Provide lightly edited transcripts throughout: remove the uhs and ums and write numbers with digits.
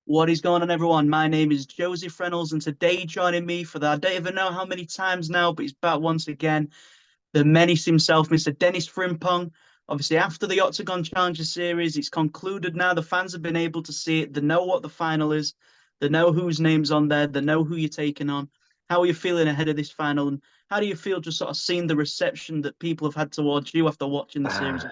What is going on, everyone? My name is Josie Frenels, and today joining me for that, I don't even know how many times now, but he's back once again, the menace himself, Mr. Denis Frimpong. Obviously, after the Octagon Challenger Series, it's concluded now. The fans have been able to see it. They know what the final is. They know whose name's on there. They know who you're taking on. How are you feeling ahead of this final? And how do you feel just sort of seeing the reception that people have had towards you after watching the series as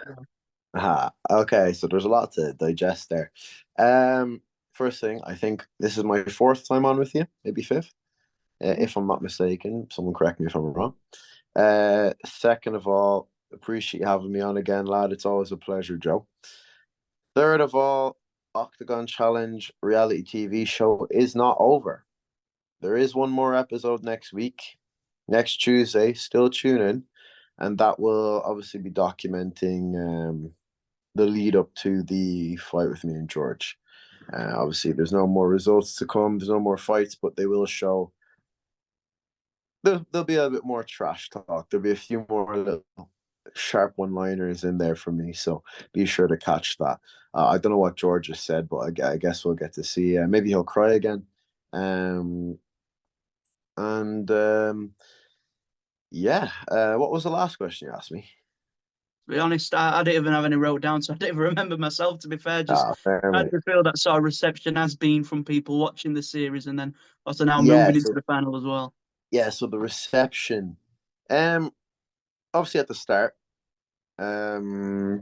well? Okay, so there's a lot to digest there. Um, First thing, I think this is my fourth time on with you, maybe fifth, Mhm. if I'm not mistaken. Someone correct me if I'm wrong. Second of all, appreciate you having me on again, lad. It's always a pleasure, Joe. Third of all, Octagon Challenge reality TV show is not over. There is one more episode next week, next Tuesday. Still tune in, and that will obviously be documenting the lead up to the fight with me and George. Obviously, there's no more results to come. There's no more fights, but they will show. There'll be a bit more trash talk. There'll be a few more little sharp one-liners in there for me. So be sure to catch that. I don't know what George has said, but I guess we'll get to see. Maybe he'll cry again. Um, and Yeah. What was the last question you asked me? To be honest, I didn't even have any wrote down, so I don't even remember myself, to be fair. Just Ah, fair, how do mate. you feel that sort of reception has been from people watching the series and then also now Yeah. moving into So the final as well? so the reception. Um, Obviously at the start,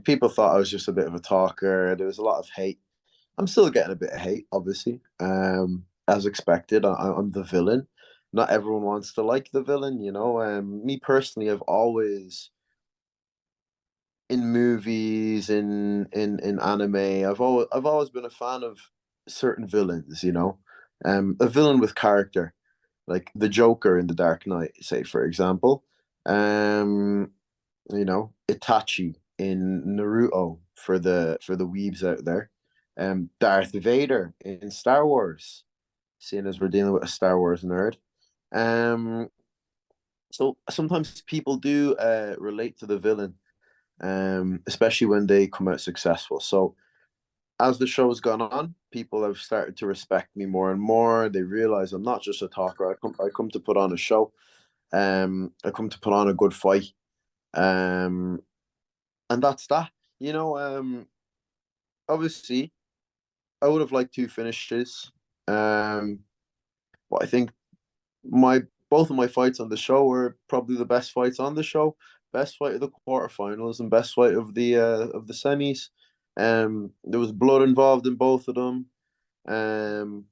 people thought I was just a bit of a talker. There was a lot of hate. I'm still getting a bit of hate, obviously. As expected, I'm the villain. Not everyone wants to like the villain, you know. Me personally, I've always in movies, in anime, I've always been a fan of certain villains, you know. A villain with character, like the Joker in The Dark Knight, say for example. Um, Itachi in Naruto for the weebs out there. Darth Vader in Star Wars, seeing as we're dealing with a Star Wars nerd. Um, so sometimes people do relate to the villain, especially when they come out successful. So as the show's gone on, people have started to respect me more and more. They realize I'm not just a talker. I come to put on a show. I come to put on a good fight. Um, and that's that. You know, obviously, I would have liked two finishes. Um, but I think my both of my fights on the show were probably the best fights on the show. Best fight of the quarterfinals and best fight of the semis. There was blood involved in both of them. Um,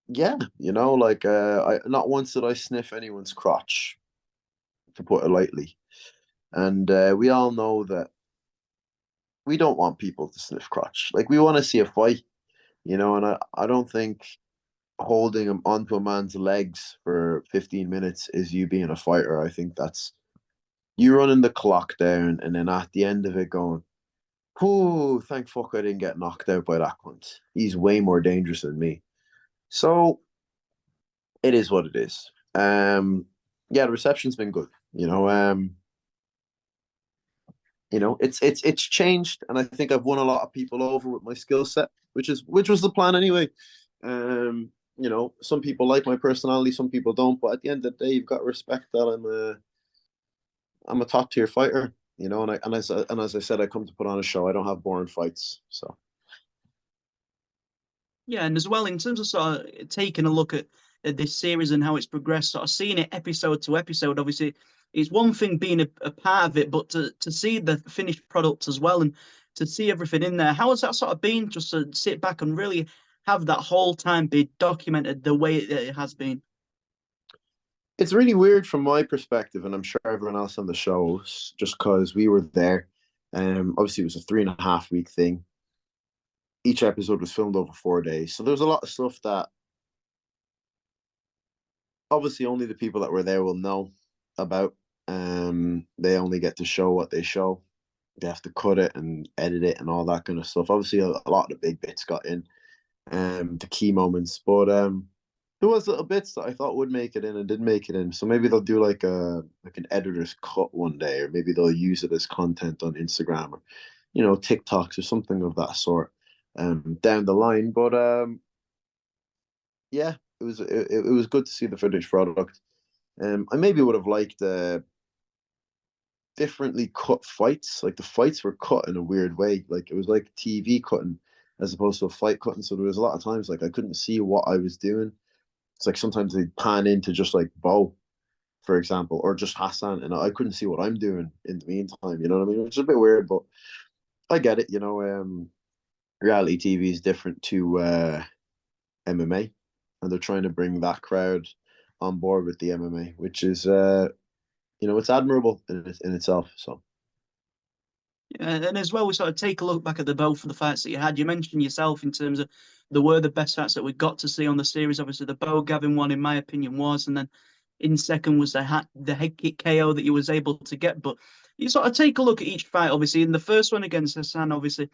yeah, I not once did I sniff anyone's crotch, to put it lightly. And we all know that we don't want people to sniff crotch. Like we want to see a fight, you know. And I don't think holding him onto a man's legs for 15 minutes is you being a fighter. I think that's you running the clock down and then at the end of it going, "Oh, thank fuck I didn't get knocked out by that cunt. He's way more dangerous than me." So it is what it is. Yeah, the reception's been good. It's changed, and I think I've won a lot of people over with my skill set, which was the plan anyway. Some people like my personality, some people don't, but at the end of the day, you've got to respect that I'm a top tier fighter, and as I said, I come to put on a show. I don't have boring fights, so. Yeah, and as well, in terms of sort of taking a look at this series and how it's progressed, sort of seeing it episode to episode, obviously, it's one thing being a part of it, but to see the finished product as well and to see everything in there, how has that sort of been just to sit back and really have that whole time be documented the way it has been? It's really weird from my perspective, and I'm sure everyone else on the show, just because we were there. Obviously, it was a 3.5 week thing. Each episode was filmed over 4 days, so there's a lot of stuff that obviously only the people that were there will know about. They only get to show what they show. They have to cut it and edit it and all that kind of stuff. Obviously, a lot of the big bits got in, the key moments, but there was little bits that I thought would make it in and did make it in. So maybe they'll do like an editor's cut one day, or maybe they'll use it as content on Instagram or TikToks or something of that sort. down the line. But yeah, it was good to see the finished product. I maybe would have liked differently cut fights. Like the fights were cut in a weird way. Like it was like TV cutting as opposed to a fight cutting. So there was a lot of times like I couldn't see what I was doing. It's like sometimes they pan into just like Bo, for example, or just Hassan, and I couldn't see what I'm doing in the meantime. You know what I mean? Which is a bit weird, but I get it. Reality TV is different to MMA, and they're trying to bring that crowd on board with the MMA, which is it's admirable in itself. So Yeah, and as well, we sort of take a look back at the both of the fights that you had. You mentioned yourself in terms of there were the best fights that we got to see on the series. Obviously, the Bo Gavin one, in my opinion, was, and then in second was the head kick KO that you was able to get. But you sort of take a look at each fight. Obviously, in the first one against Hassan, obviously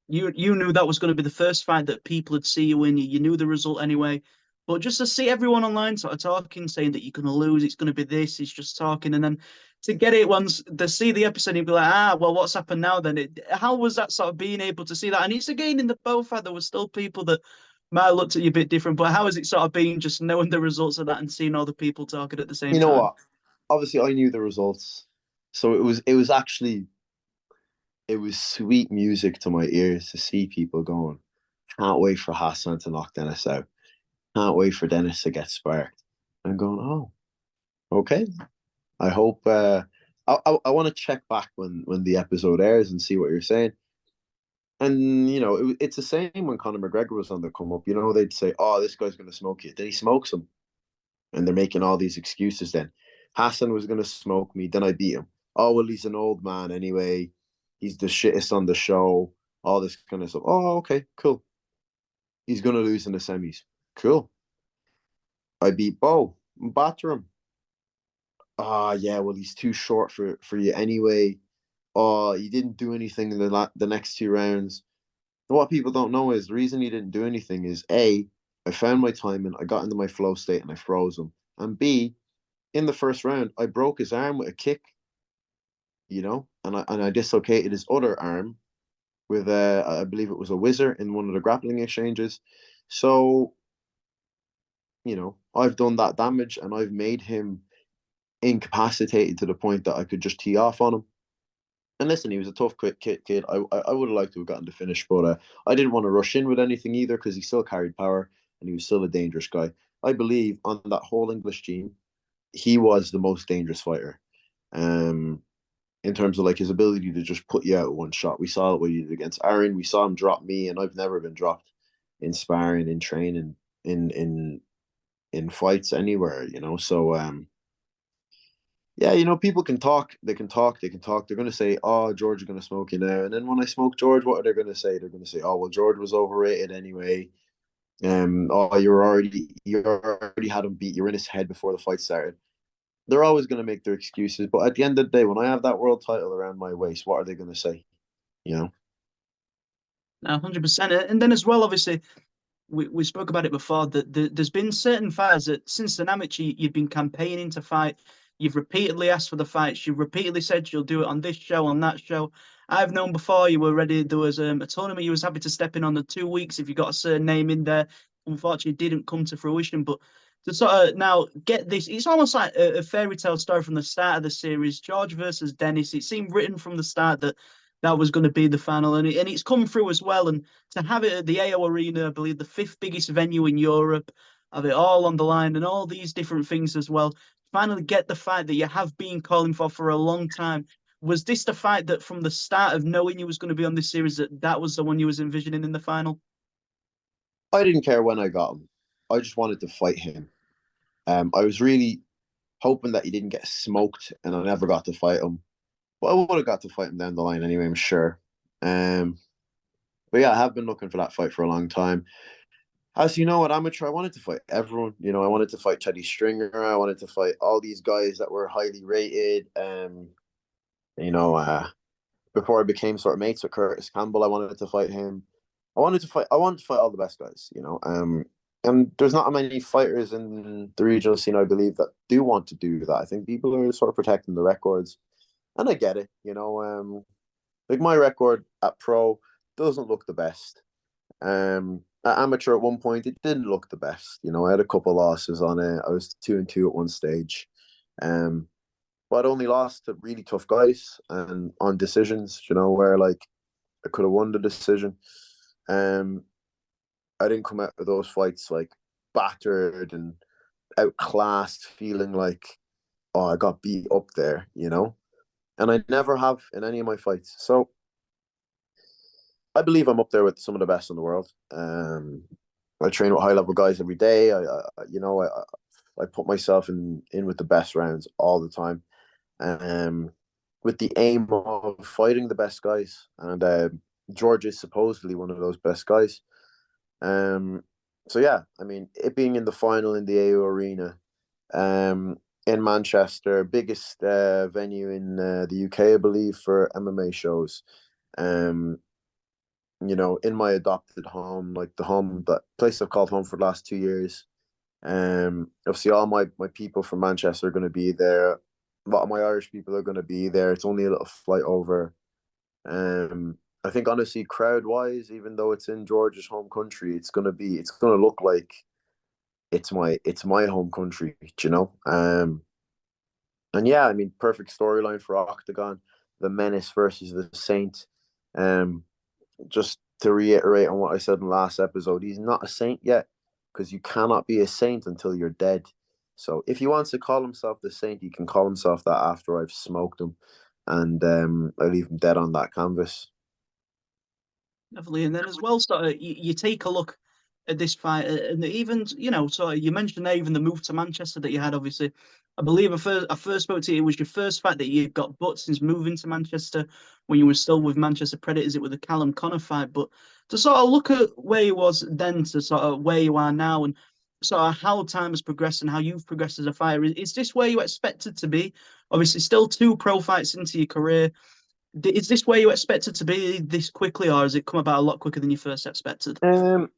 you knew that was going to be the first fight that people would see you in. You knew the result anyway. But just to see everyone online sort of talking, saying that you're going to lose, it's going to be this, it's just talking, and then to get it once to see the episode, you'd be like, well, what's happened now then? How was that sort of being able to see that? And it's again in the both fight, there were still people that might have looked at you a bit different, but how is it sort of being just knowing the results of that and seeing all the people talking at the same you know time? what? Obviously, I knew the results, so it was actually it was sweet music to my ears to see people going, can't wait for Hassan to knock Dennis out. Can't wait for Dennis to get sparked. I'm going, oh, okay. I hope. I want to check back when the episode airs and see what you're saying. And it's the same when Conor McGregor was on the come up. They'd say, "Oh, this guy's going to smoke you." Then he smokes him, and they're making all these excuses. Then Hassan was going to smoke me. Then I beat him. Oh well, he's an old man anyway. He's the shittest on the show. All this kind of stuff. Oh, okay, cool. He's going to lose in the semis. Cool. I beat Bo. Batter him. Ah, yeah. Well, he's too short for you anyway. Oh, he didn't do anything in the next two rounds. What people don't know is the reason he didn't do anything is A, I found my timing, I got into my flow state and I froze him. And B, in the first round, I broke his arm with a kick, and I dislocated his other arm with I believe it was a whizzer in one of the grappling exchanges. So, I've done that damage and I've made him incapacitated to the point that I could just tee off on him. And listen, he was a tough, quick kid. I would have liked to have gotten the finish, but I didn't want to rush in with anything either because he still carried power and he was still a dangerous guy. I believe on that whole English team, he was the most dangerous fighter. Um, in terms of like his ability to just put you out one shot. We saw it what he did against Aaron. We saw him drop me, and I've never been dropped in sparring, in training, in fights anywhere. So yeah, people can talk. They can talk. They can talk. They're going to say, "Oh, George is going to smoke you now." And then when I smoke George, what are they going to say? They're going to say, "Oh, well, George was overrated anyway." Oh, you already had him beat. You're in his head before the fight started. They're always going to make their excuses. But at the end of the day, when I have that world title around my waist, what are they going to say? You know? Now, 100%. And then as well, obviously, we spoke about it before that there's been certain fighters that since an amateur you've been campaigning to fight. You've repeatedly asked for the fights. You've repeatedly said you'll do it on this show, on that show. I've known before you were ready. There was a tournament you was happy to step in on the 2 weeks if you got a certain name in there. Unfortunately, it didn't come to fruition. But to sort of now get this, it's almost like a fairy tale story from the start of the series. George versus Dennis. It seemed written from the start that that was going to be the final, and it's come through as well. And to have it at the AO Arena, I believe the fifth biggest venue in Europe, have it all on the line and all these different things as well. Finally, get the fight that you have been calling for a long time. Was this the fight that, from the start of knowing you was going to be on this series, that was the one you was envisioning in the final? I didn't care when I got him. I just wanted to fight him. I was really hoping that he didn't get smoked, and I never got to fight him. But I would have got to fight him down the line anyway, I'm sure. Um, but yeah, I have been looking for that fight for a long time. As you know, at amateur, I wanted to fight everyone. I wanted to fight Teddy Stringer. I wanted to fight all these guys that were highly rated. You know, uh, Before I became sort of mates with Curtis Campbell, I wanted to fight him. I wanted to fight all the best guys. And there's not many fighters in the regional scene, I believe, that do want to do that. I think people are sort of protecting the records, and I get it. Like my record at pro doesn't look the best. At amateur at one point, it didn't look the best. You know, I had a couple losses on it. I was 2-2 at one stage. Um, but I only lost to really tough guys and on decisions, you know, where like I could have won the decision. Um, I didn't come out of those fights like battered and outclassed, feeling like, oh, I got beat up there, you know? And I never have in any of my fights. So I believe I'm up there with some of the best in the world. I train with high level guys every day. I put myself in with the best rounds all the time, um, with the aim of fighting the best guys. And George is supposedly one of those best guys. Um, so yeah, I mean, it being in the final in the AU Arena, in Manchester, biggest venue in the UK, I believe, for MMA shows. Um, you know, in my adopted home, like the home, that place I've called home for the last 2 years. Obviously, all my people from Manchester are going to be there. A lot of my Irish people are going to be there. It's only a little flight over. I think honestly, crowd wise, even though it's in Georgia's home country, it's gonna look like it's my home country, you know. And yeah, I mean, perfect storyline for Octagon, the Menace versus the Saint. Um, just to reiterate on what I said in the last episode, he's not a saint yet because you cannot be a saint until you're dead. So if he wants to call himself the saint, he can call himself that after I've smoked him, and I leave him dead on that canvas. Definitely. And then as well, sort of, you take a look at this fight, and even, sort of, you mentioned there even the move to Manchester that you had, obviously. I believe I first spoke to you, it was your first fight that you got booked since moving to Manchester when you were still with Manchester Predators, it was the Callum Connor fight. But to sort of look at where you was then to sort of where you are now and sort of how time has progressed and how you've progressed as a fighter, is this where you expected to be? Obviously, still two pro fights into your career. Is this where you expected to be this quickly, or has it come about a lot quicker than you first expected? Um,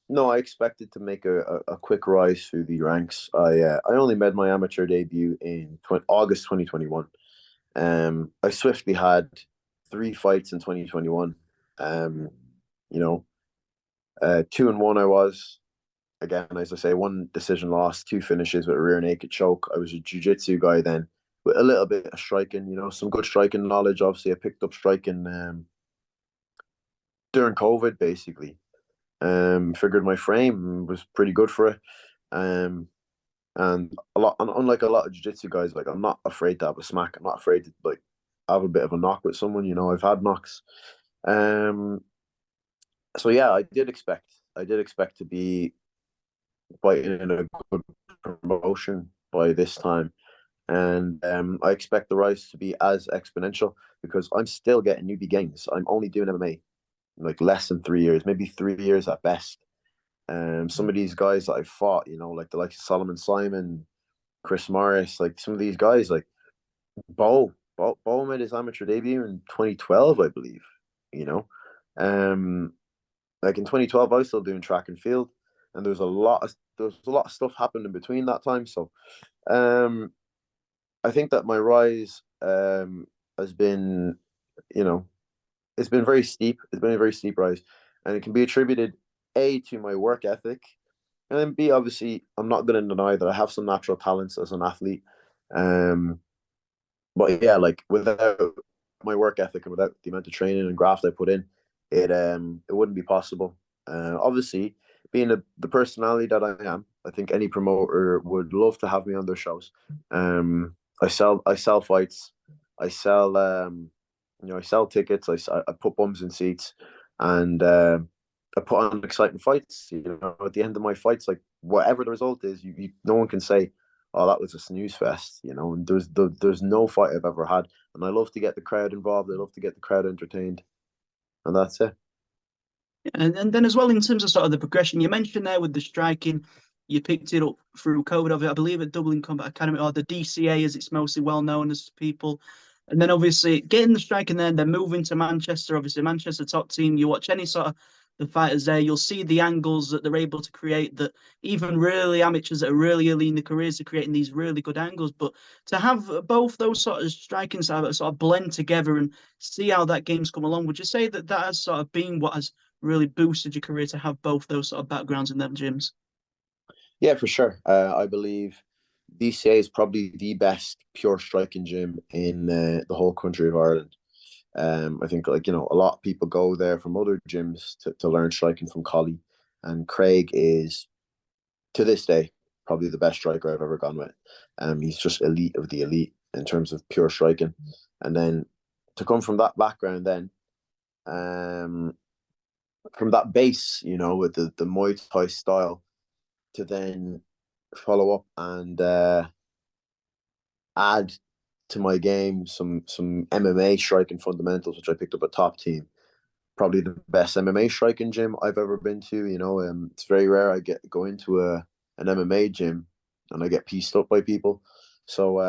no, I expected to make a quick rise through the ranks. I only made my amateur debut in August 2021. I swiftly had 3 fights in 2021. Um, you know, 2-1 I was. Again, as I say, one decision loss, two finishes with a rear naked choke. I was a jiu-jitsu guy then with a little bit of striking, you know, some good striking knowledge. Obviously, I picked up striking during COVID, basically. Figured my frame was pretty good for it. Um, and unlike a lot of jiu-jitsu guys, like I'm not afraid to have a smack. I'm not afraid to like have a bit of a knock with someone. You know, I've had knocks. Um, so yeah, I did expect to be fighting in a good promotion by this time. And I expect the rise to be as exponential because I'm still getting newbie gains. I'm only doing MMA like less than 3 years, maybe 3 years at best. Some of these guys that I fought, you know, like the likes of Solomon Simon, Chris Morris, like some of these guys, like Bo made his amateur debut in 2012, I believe. You know, um, like in 2012, I was still doing track and field, and there was a lot of stuff happened in between that time. So, um, I think that my rise has been, you know, it's been very steep. It's been a very steep rise, and it can be attributed A to my work ethic, and then B, obviously, I'm not going to deny that I have some natural talents as an athlete. Um, but yeah, like without my work ethic and without the amount of training and graft I put in, it wouldn't be possible. Obviously, being the personality that I am, I think any promoter would love to have me on their shows. I sell fights, I sell I sell tickets, I put bums in seats, and I put on exciting fights. You know, at the end of my fights, like whatever the result is, no one can say, "Oh, that was a snooze fest," you know. And there's no fight I've ever had, and I love to get the crowd involved. I love to get the crowd entertained, and that's it. And then as well, in terms of sort of the progression, you mentioned there with the striking, you picked it up through COVID, of it, I believe at Dublin Combat Academy, or the DCA as it's mostly well known as people. And then obviously getting the striking there, then moving to Manchester, obviously Manchester top team. You watch any sort of the fighters there, you'll see the angles that they're able to create that even really amateurs that are really early in the careers are creating these really good angles. But to have both those sort of striking sort of blend together and see how that game's come along, would you say that that has sort of been what has really boosted your career to have both those sort of backgrounds in them gyms? Yeah, for sure. I believe DCA is probably the best pure striking gym in the whole country of Ireland. I think like a lot of people go there from other gyms to learn striking from Collie, and Craig is to this day probably the best striker I've ever gone with. He's just elite of the elite in terms of pure striking, and then to come from that background, then from that base, with the Muay Thai style, to then follow up and add to my game some MMA striking fundamentals, which I picked up at Top Team. Probably the best MMA striking gym I've ever been to. It's very rare I go into an MMA gym and I get pieced up by people. So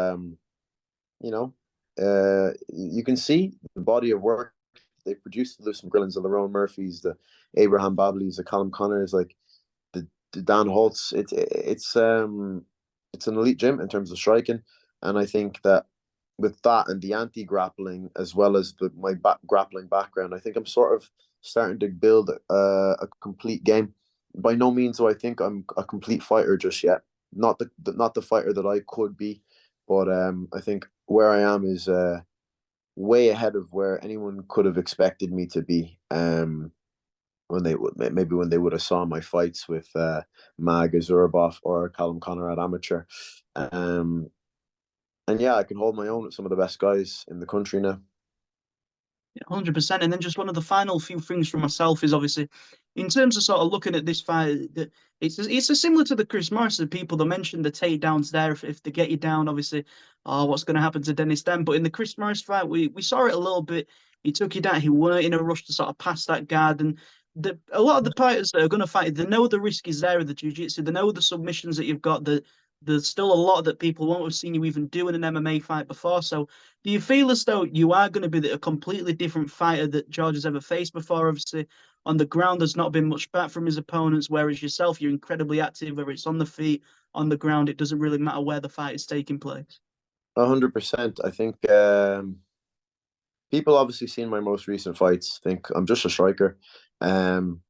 you know, you can see the body of work they produced. There's some Grillins, the Lerone Murphys, the Abraham Bableys, the Callum Connors, like the Dan Holtz. It's an elite gym in terms of striking, and I think that with that and the anti grappling as well as my grappling background, I think I'm sort of starting to build a complete game. By no means do I think I'm a complete fighter just yet. Not the fighter that I could be, but I think where I am is way ahead of where anyone could have expected me to be. When they would have saw my fights with Mag Azurabov or Callum Connor at amateur. And yeah, I can hold my own with some of the best guys in the country now. 100%. And then just one of the final few things from myself is obviously in terms of sort of looking at this fight, it's a similar to the Chris Morrison people that mentioned the takedowns there. If they get you down, obviously, what's going to happen to Dennis then? But in the Chris Morris fight, we saw it a little bit. He took you down. He weren't in a rush to sort of pass that guard. And a lot of the fighters that are going to fight, they know the risk is there of the jiu-jitsu. They know the submissions that you've got. There's still a lot that people won't have seen you even do in an MMA fight before. So do you feel as though you are going to be a completely different fighter that George has ever faced before? Obviously, on the ground, there's not been much back from his opponents, whereas yourself, you're incredibly active, whether it's on the feet, on the ground, it doesn't really matter where the fight is taking place. 100%. I think people obviously seen my most recent fights think I'm just a striker. And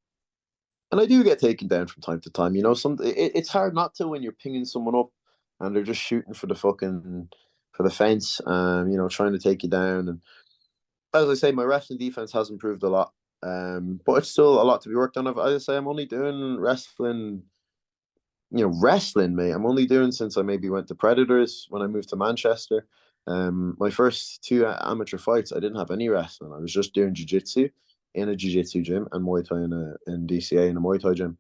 I do get taken down from time to time. It's hard not to when you're pinging someone up and they're just shooting for the fence, trying to take you down. And as I say, my wrestling defense has improved a lot. But it's still a lot to be worked on. As I say, I'm only doing wrestling, mate. I'm only doing since I maybe went to Predators when I moved to Manchester. My first two amateur fights, I didn't have any wrestling. I was just doing jiu-jitsu in a jiu-jitsu gym and Muay Thai in DCA in a Muay Thai gym.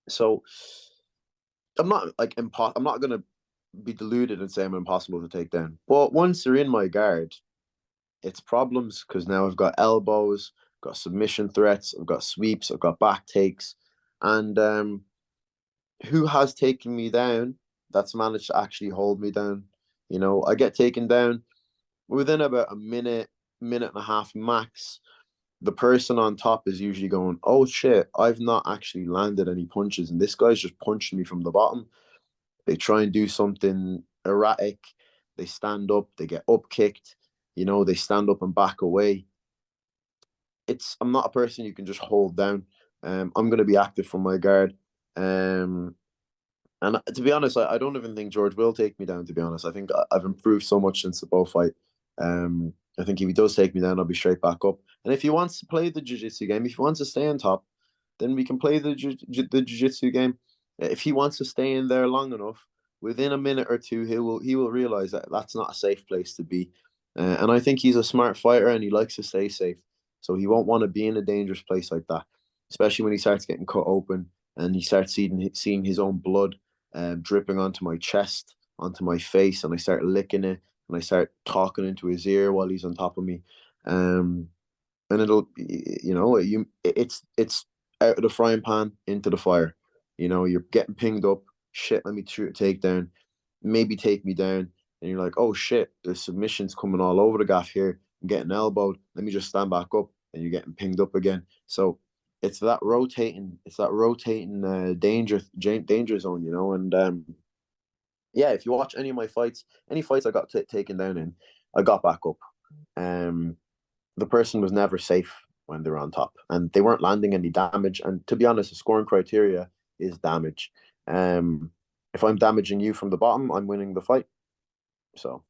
So I'm not I'm not gonna be deluded and say I'm impossible to take down. But once they're in my guard, it's problems because now I've got elbows, I've got submission threats, I've got sweeps, I've got back takes, and who has taken me down? That's managed to actually hold me down. I get taken down within about a minute and a half max. The person on top is usually going, "Oh shit, I've not actually landed any punches, and this guy's just punching me from the bottom." They try and do something erratic. They stand up, they get up kicked, they stand up and back away. I'm not a person you can just hold down. I'm going to be active from my guard. And to be honest, I don't even think George will take me down, to be honest. I think I've improved so much since the Bow fight. I think if he does take me down, I'll be straight back up. And if he wants to play the jiu-jitsu game, if he wants to stay on top, then we can play the jiu-jitsu game. If he wants to stay in there long enough, within a minute or two, he will realize that that's not a safe place to be. And I think he's a smart fighter and he likes to stay safe. So he won't want to be in a dangerous place like that, especially when he starts getting cut open and he starts seeing his own blood dripping onto my chest, onto my face, and I start licking it and I start talking into his ear while he's on top of me. And it's out of the frying pan into the fire. You're getting pinged up. Shit, let me shoot a takedown. Maybe take me down. And you're like, oh shit, there's submissions coming all over the gaff here. I'm getting elbowed. Let me just stand back up, and you're getting pinged up again. So it's that rotating danger zone, and yeah, if you watch any of my fights, any fights I got taken down in, I got back up. The person was never safe. when they're on top, and they weren't landing any damage. And to be honest, the scoring criteria is damage. If I'm damaging you from the bottom, I'm winning the fight. So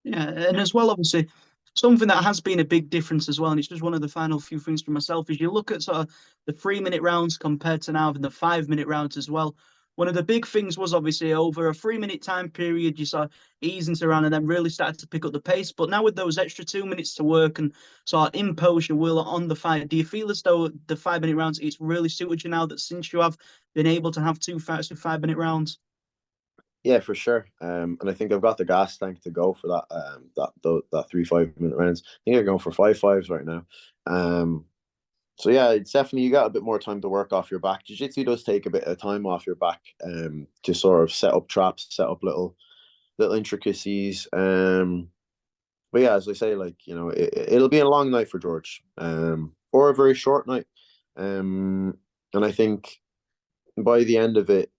Yeah, and as well, obviously, something that has been a big difference as well, and it's just one of the final few things for myself, is you look at sort of the 3 minute rounds compared to now in the 5 minute rounds as well. One of the big things was obviously over a 3 minute time period, you saw ease into round and then really started to pick up the pace. But now with those extra 2 minutes to work and sort of impose your will on the fight, do you feel as though the 5 minute rounds it's really suited you now that since you have been able to have two fights with 5 minute rounds? yeah, for sure. And I think I've got the gas tank to go for that. That 3 5 minute rounds. I think I'm going for 5 5s right now. So yeah, it's definitely you got a bit more time to work off your back. Jiu-jitsu does take a bit of time off your back, to sort of set up traps, set up little intricacies. But yeah, as I say, like it'll be a long night for George, or a very short night. And I think by the end of it,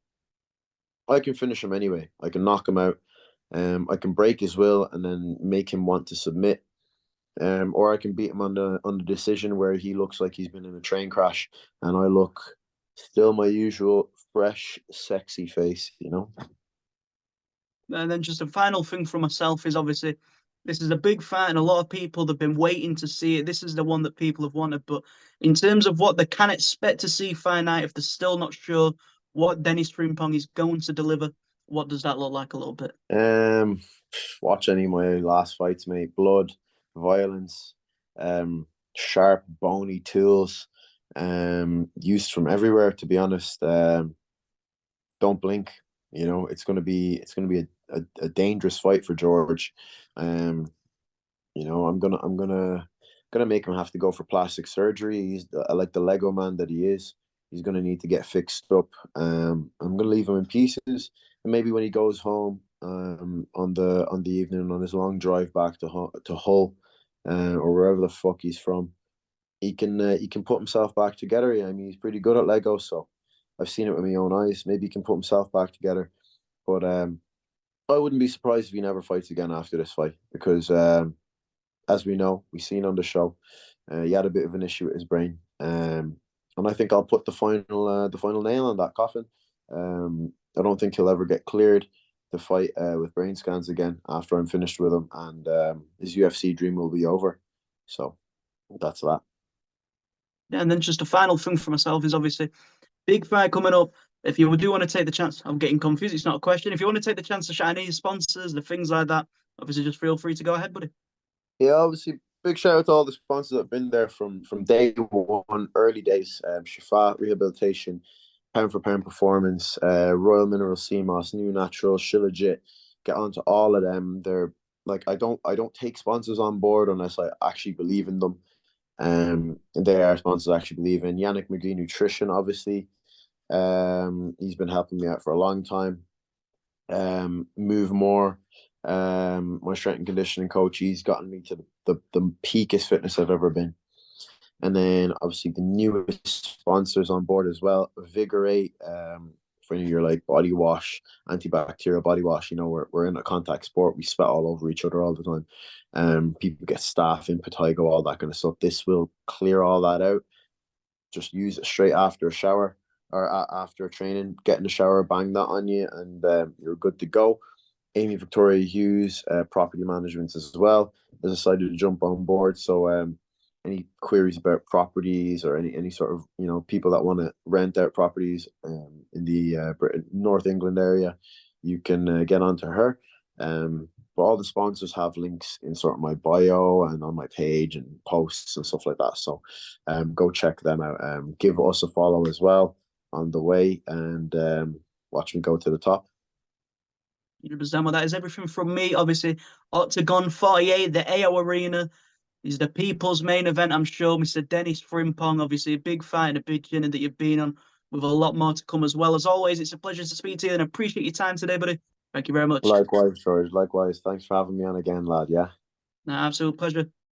I can finish him anyway. I can knock him out. I can break his will and then make him want to submit. Or I can beat him on the decision where he looks like he's been in a train crash, and I look still my usual fresh, sexy face. And then just a final thing for myself is obviously this is a big fight and a lot of people have been waiting to see it. This is the one that people have wanted. But in terms of what they can expect to see Fight Night, if they're still not sure what Denis Frimpong is going to deliver, what does that look like a little bit? Um, watch any of my last fights, mate. Blood, violence, sharp, bony tools, used from everywhere. To be honest, don't blink. It's gonna be a dangerous fight for George. Um, I'm gonna make him have to go for plastic surgery. He's like the Lego man that he is. He's gonna need to get fixed up. I'm gonna leave him in pieces, and maybe when he goes home, on the evening on his long drive back to Hull, or wherever the fuck he's from, he can put himself back together. Yeah, I mean, he's pretty good at Lego, so I've seen it with my own eyes. Maybe he can put himself back together. But I wouldn't be surprised if he never fights again after this fight, because as we know, we've seen on the show, he had a bit of an issue with his brain. And I think I'll put the final nail on that coffin. I don't think he'll ever get cleared to fight with brain scans again after I'm finished with him, and his UFC dream will be over. So that's that. Yeah, and then just a final thing for myself is obviously big fight coming up. If you do want to take the chance, I'm getting confused. It's not a question. If you want to take the chance to shout any sponsors, the things like that, obviously just feel free to go ahead, buddy. Yeah, obviously, big shout out to all the sponsors that have been there from day one, early days. Shafa Rehabilitation, Pound for Pound Performance, Royal Mineral CMOS, New Natural, Shilajit. Get onto all of them. They're like I don't take sponsors on board unless I actually believe in them. They are sponsors I actually believe in. Yannick McGee Nutrition, obviously. He's been helping me out for a long time. Move more. My strength and conditioning coach, he's gotten me to the peakest fitness I've ever been. And then obviously the newest sponsors on board as well, Vigorate, for your like body wash, antibacterial body wash. We're in a contact sport. We sweat all over each other all the time. People get staph, impetigo, all that kind of stuff. This will clear all that out. Just use it straight after a shower or after training. Get in the shower, bang that on you, and you're good to go. Amy Victoria Hughes, property management as well, has decided to jump on board. So any queries about properties or any sort of people that want to rent out properties in the North England area, you can get onto her. But all the sponsors have links in sort of my bio and on my page and posts and stuff like that. So go check them out. Give us a follow as well on the way, and watch me go to the top. 100%. Well, that is everything from me. Obviously, Octagon 48, the AO Arena is the people's main event, I'm sure. Mr. Denis Frimpong, obviously a big fight and a big journey that you've been on with a lot more to come as well. As always, it's a pleasure to speak to you and appreciate your time today, buddy. Thank you very much. Likewise, George. Likewise. Thanks for having me on again, lad. Yeah. Absolute pleasure.